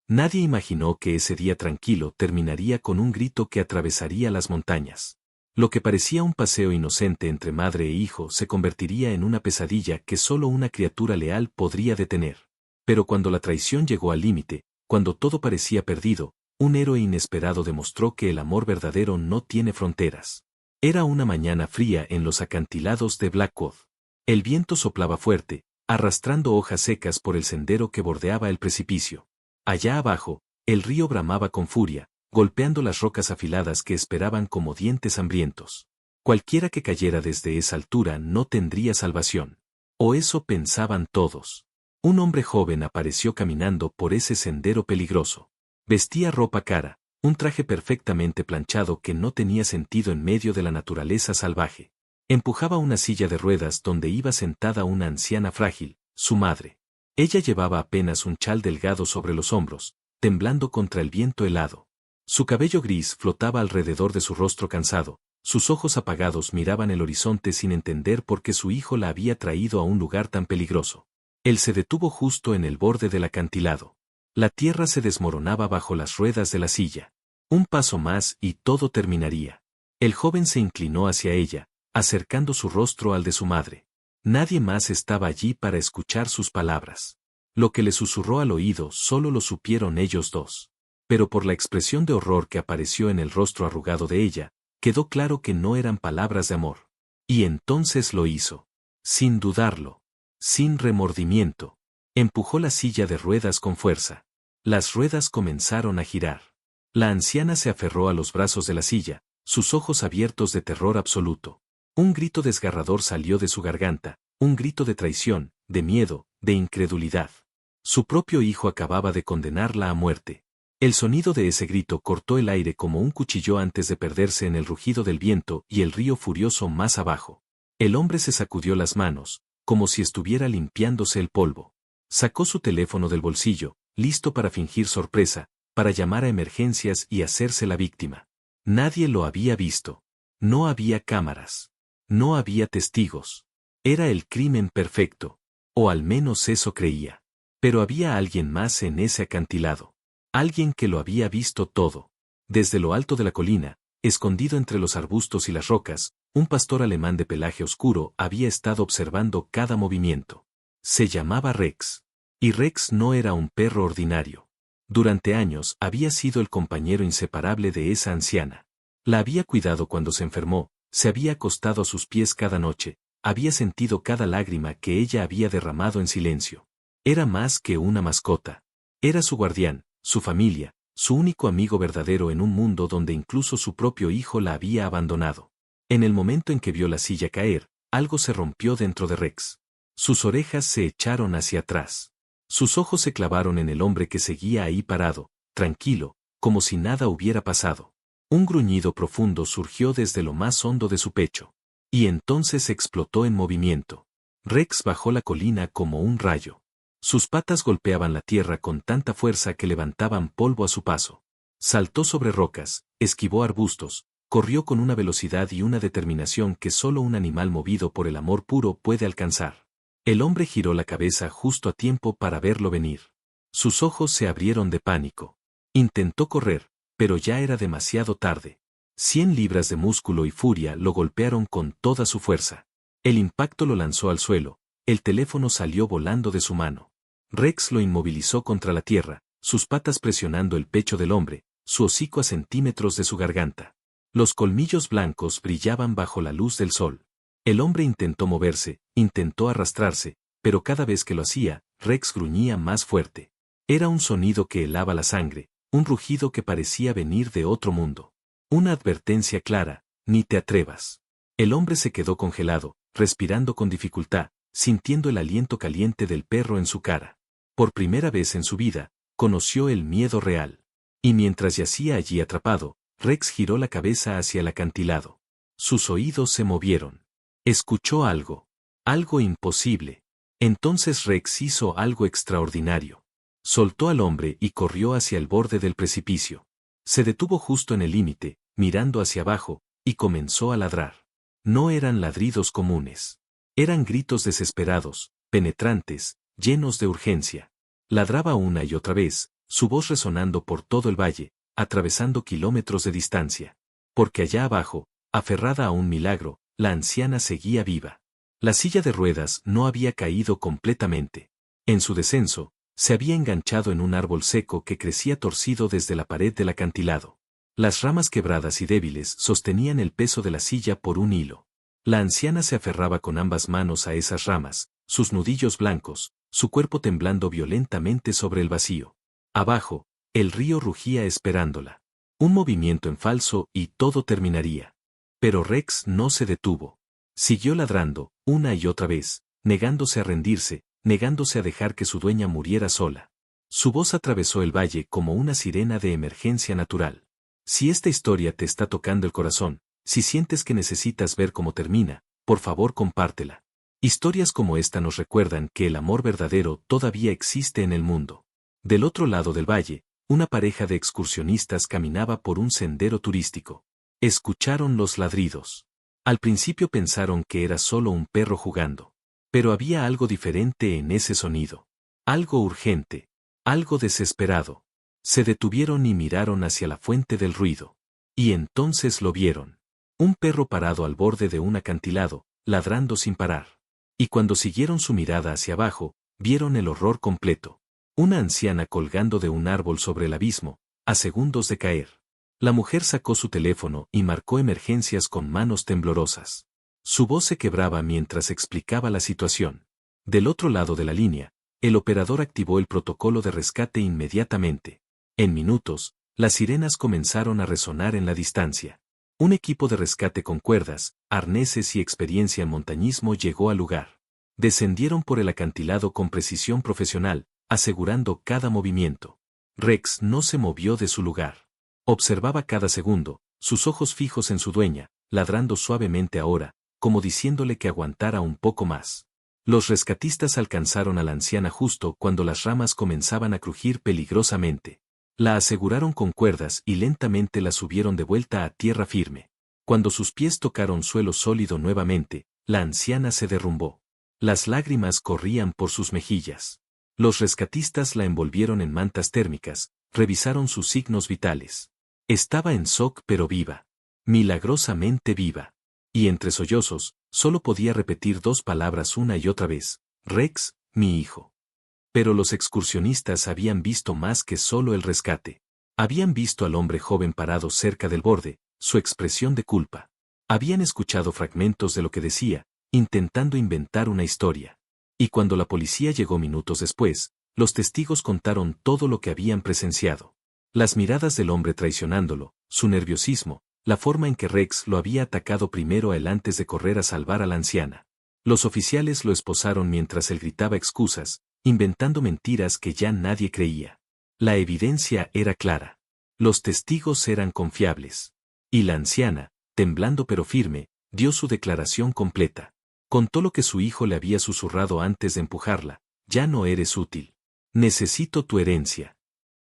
Nadie imaginó que ese día tranquilo terminaría con un grito que atravesaría las montañas. Lo que parecía un paseo inocente entre madre e hijo se convertiría en una pesadilla que solo una criatura leal podría detener. Pero cuando la traición llegó al límite, cuando todo parecía perdido, un héroe inesperado demostró que el amor verdadero no tiene fronteras. Era una mañana fría en los acantilados de Blackwood. El viento soplaba fuerte, arrastrando hojas secas por el sendero que bordeaba el precipicio. Allá abajo, el río bramaba con furia, golpeando las rocas afiladas que esperaban como dientes hambrientos. Cualquiera que cayera desde esa altura no tendría salvación. O eso pensaban todos. Un hombre joven apareció caminando por ese sendero peligroso. Vestía ropa cara, un traje perfectamente planchado que no tenía sentido en medio de la naturaleza salvaje. Empujaba una silla de ruedas donde iba sentada una anciana frágil, su madre. Ella llevaba apenas un chal delgado sobre los hombros, temblando contra el viento helado. Su cabello gris flotaba alrededor de su rostro cansado, sus ojos apagados miraban el horizonte sin entender por qué su hijo la había traído a un lugar tan peligroso. Él se detuvo justo en el borde del acantilado. La tierra se desmoronaba bajo las ruedas de la silla. Un paso más y todo terminaría. El joven se inclinó hacia ella, acercando su rostro al de su madre. Nadie más estaba allí para escuchar sus palabras. Lo que le susurró al oído solo lo supieron ellos dos. Pero por la expresión de horror que apareció en el rostro arrugado de ella, quedó claro que no eran palabras de amor. Y entonces lo hizo. Sin dudarlo. Sin remordimiento. Empujó la silla de ruedas con fuerza. Las ruedas comenzaron a girar. La anciana se aferró a los brazos de la silla, sus ojos abiertos de terror absoluto. Un grito desgarrador salió de su garganta, un grito de traición, de miedo, de incredulidad. Su propio hijo acababa de condenarla a muerte. El sonido de ese grito cortó el aire como un cuchillo antes de perderse en el rugido del viento y el río furioso más abajo. El hombre se sacudió las manos, como si estuviera limpiándose el polvo. Sacó su teléfono del bolsillo, listo para fingir sorpresa, para llamar a emergencias y hacerse la víctima. Nadie lo había visto. No había cámaras. No había testigos. Era el crimen perfecto. O al menos eso creía. Pero había alguien más en ese acantilado. Alguien que lo había visto todo. Desde lo alto de la colina, escondido entre los arbustos y las rocas, un pastor alemán de pelaje oscuro había estado observando cada movimiento. Se llamaba Rex. Y Rex no era un perro ordinario. Durante años había sido el compañero inseparable de esa anciana. La había cuidado cuando se enfermó, se había acostado a sus pies cada noche, había sentido cada lágrima que ella había derramado en silencio. Era más que una mascota. Era su guardián, su familia, su único amigo verdadero en un mundo donde incluso su propio hijo la había abandonado. En el momento en que vio la silla caer, algo se rompió dentro de Rex. Sus orejas se echaron hacia atrás. Sus ojos se clavaron en el hombre que seguía ahí parado, tranquilo, como si nada hubiera pasado. Un gruñido profundo surgió desde lo más hondo de su pecho. Y entonces explotó en movimiento. Rex bajó la colina como un rayo. Sus patas golpeaban la tierra con tanta fuerza que levantaban polvo a su paso. Saltó sobre rocas, esquivó arbustos, corrió con una velocidad y una determinación que solo un animal movido por el amor puro puede alcanzar. El hombre giró la cabeza justo a tiempo para verlo venir. Sus ojos se abrieron de pánico. Intentó correr, pero ya era demasiado tarde. 100 libras de músculo y furia lo golpearon con toda su fuerza. El impacto lo lanzó al suelo, el teléfono salió volando de su mano. Rex lo inmovilizó contra la tierra, sus patas presionando el pecho del hombre, su hocico a centímetros de su garganta. Los colmillos blancos brillaban bajo la luz del sol. El hombre intentó moverse, intentó arrastrarse, pero cada vez que lo hacía, Rex gruñía más fuerte. Era un sonido que helaba la sangre, un rugido que parecía venir de otro mundo. Una advertencia clara, ni te atrevas. El hombre se quedó congelado, respirando con dificultad, sintiendo el aliento caliente del perro en su cara. Por primera vez en su vida, conoció el miedo real. Y mientras yacía allí atrapado, Rex giró la cabeza hacia el acantilado. Sus oídos se movieron. Escuchó algo. Algo imposible. Entonces Rex hizo algo extraordinario. Soltó al hombre y corrió hacia el borde del precipicio. Se detuvo justo en el límite, mirando hacia abajo, y comenzó a ladrar. No eran ladridos comunes. Eran gritos desesperados, penetrantes, llenos de urgencia. Ladraba una y otra vez, su voz resonando por todo el valle, atravesando kilómetros de distancia. Porque allá abajo, aferrada a un milagro, la anciana seguía viva. La silla de ruedas no había caído completamente. En su descenso, se había enganchado en un árbol seco que crecía torcido desde la pared del acantilado. Las ramas quebradas y débiles sostenían el peso de la silla por un hilo. La anciana se aferraba con ambas manos a esas ramas, sus nudillos blancos, su cuerpo temblando violentamente sobre el vacío. Abajo, el río rugía esperándola. Un movimiento en falso y todo terminaría. Pero Rex no se detuvo. Siguió ladrando, una y otra vez, negándose a rendirse, negándose a dejar que su dueña muriera sola. Su voz atravesó el valle como una sirena de emergencia natural. Si esta historia te está tocando el corazón, si sientes que necesitas ver cómo termina, por favor compártela. Historias como esta nos recuerdan que el amor verdadero todavía existe en el mundo. Del otro lado del valle, una pareja de excursionistas caminaba por un sendero turístico. Escucharon los ladridos. Al principio pensaron que era solo un perro jugando. Pero había algo diferente en ese sonido. Algo urgente. Algo desesperado. Se detuvieron y miraron hacia la fuente del ruido. Y entonces lo vieron. Un perro parado al borde de un acantilado, ladrando sin parar. Y cuando siguieron su mirada hacia abajo, vieron el horror completo. Una anciana colgando de un árbol sobre el abismo, a segundos de caer. La mujer sacó su teléfono y marcó emergencias con manos temblorosas. Su voz se quebraba mientras explicaba la situación. Del otro lado de la línea, el operador activó el protocolo de rescate inmediatamente. En minutos, las sirenas comenzaron a resonar en la distancia. Un equipo de rescate con cuerdas, arneses y experiencia en montañismo llegó al lugar. Descendieron por el acantilado con precisión profesional, asegurando cada movimiento. Rex no se movió de su lugar. Observaba cada segundo, sus ojos fijos en su dueña, ladrando suavemente ahora, como diciéndole que aguantara un poco más. Los rescatistas alcanzaron a la anciana justo cuando las ramas comenzaban a crujir peligrosamente. La aseguraron con cuerdas y lentamente la subieron de vuelta a tierra firme. Cuando sus pies tocaron suelo sólido nuevamente, la anciana se derrumbó. Las lágrimas corrían por sus mejillas. Los rescatistas la envolvieron en mantas térmicas, revisaron sus signos vitales. Estaba en shock pero viva. Milagrosamente viva. Y entre sollozos, solo podía repetir dos palabras una y otra vez: Rex, mi hijo. Pero los excursionistas habían visto más que solo el rescate. Habían visto al hombre joven parado cerca del borde, su expresión de culpa. Habían escuchado fragmentos de lo que decía, intentando inventar una historia. Y cuando la policía llegó minutos después, los testigos contaron todo lo que habían presenciado. Las miradas del hombre traicionándolo, su nerviosismo, la forma en que Rex lo había atacado primero a él antes de correr a salvar a la anciana. Los oficiales lo esposaron mientras él gritaba excusas, inventando mentiras que ya nadie creía. La evidencia era clara. Los testigos eran confiables. Y la anciana, temblando pero firme, dio su declaración completa. Contó lo que su hijo le había susurrado antes de empujarla: ya no eres útil. Necesito tu herencia.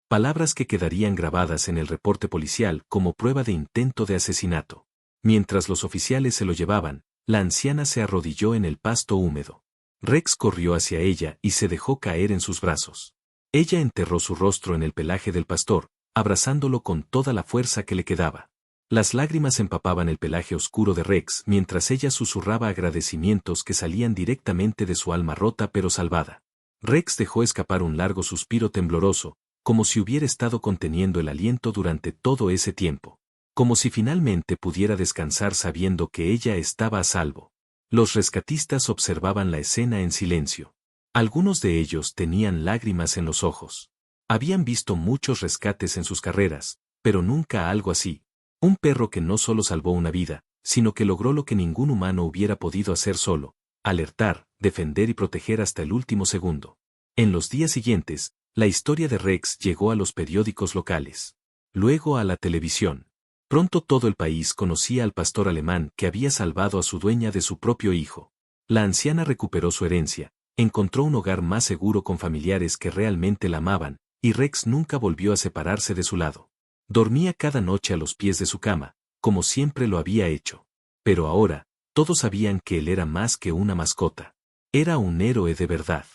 Palabras que quedarían grabadas en el reporte policial como prueba de intento de asesinato. Mientras los oficiales se lo llevaban, la anciana se arrodilló en el pasto húmedo. Rex corrió hacia ella y se dejó caer en sus brazos. Ella enterró su rostro en el pelaje del pastor, abrazándolo con toda la fuerza que le quedaba. Las lágrimas empapaban el pelaje oscuro de Rex mientras ella susurraba agradecimientos que salían directamente de su alma rota pero salvada. Rex dejó escapar un largo suspiro tembloroso, como si hubiera estado conteniendo el aliento durante todo ese tiempo. Como si finalmente pudiera descansar sabiendo que ella estaba a salvo. Los rescatistas observaban la escena en silencio. Algunos de ellos tenían lágrimas en los ojos. Habían visto muchos rescates en sus carreras, pero nunca algo así. Un perro que no solo salvó una vida, sino que logró lo que ningún humano hubiera podido hacer solo: alertar, defender y proteger hasta el último segundo. En los días siguientes, la historia de Rex llegó a los periódicos locales. Luego a la televisión. Pronto todo el país conocía al pastor alemán que había salvado a su dueña de su propio hijo. La anciana recuperó su herencia, encontró un hogar más seguro con familiares que realmente la amaban, y Rex nunca volvió a separarse de su lado. Dormía cada noche a los pies de su cama, como siempre lo había hecho. Pero ahora, todos sabían que él era más que una mascota. Era un héroe de verdad.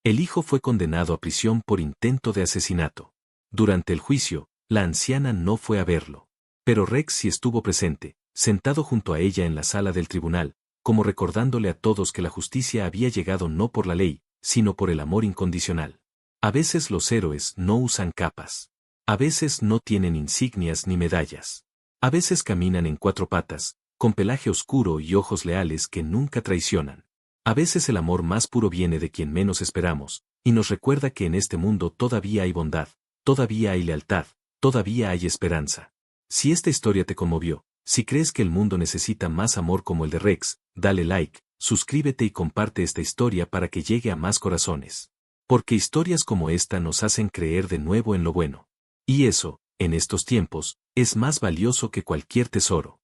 El hijo fue condenado a prisión por intento de asesinato. Durante el juicio, la anciana no fue a verlo. Pero Rex sí estuvo presente, sentado junto a ella en la sala del tribunal, como recordándole a todos que la justicia había llegado no por la ley, sino por el amor incondicional. A veces los héroes no usan capas. A veces no tienen insignias ni medallas. A veces caminan en cuatro patas, con pelaje oscuro y ojos leales que nunca traicionan. A veces el amor más puro viene de quien menos esperamos, y nos recuerda que en este mundo todavía hay bondad, todavía hay lealtad, todavía hay esperanza. Si esta historia te conmovió, si crees que el mundo necesita más amor como el de Rex, dale like, suscríbete y comparte esta historia para que llegue a más corazones. Porque historias como esta nos hacen creer de nuevo en lo bueno. Y eso, en estos tiempos, es más valioso que cualquier tesoro.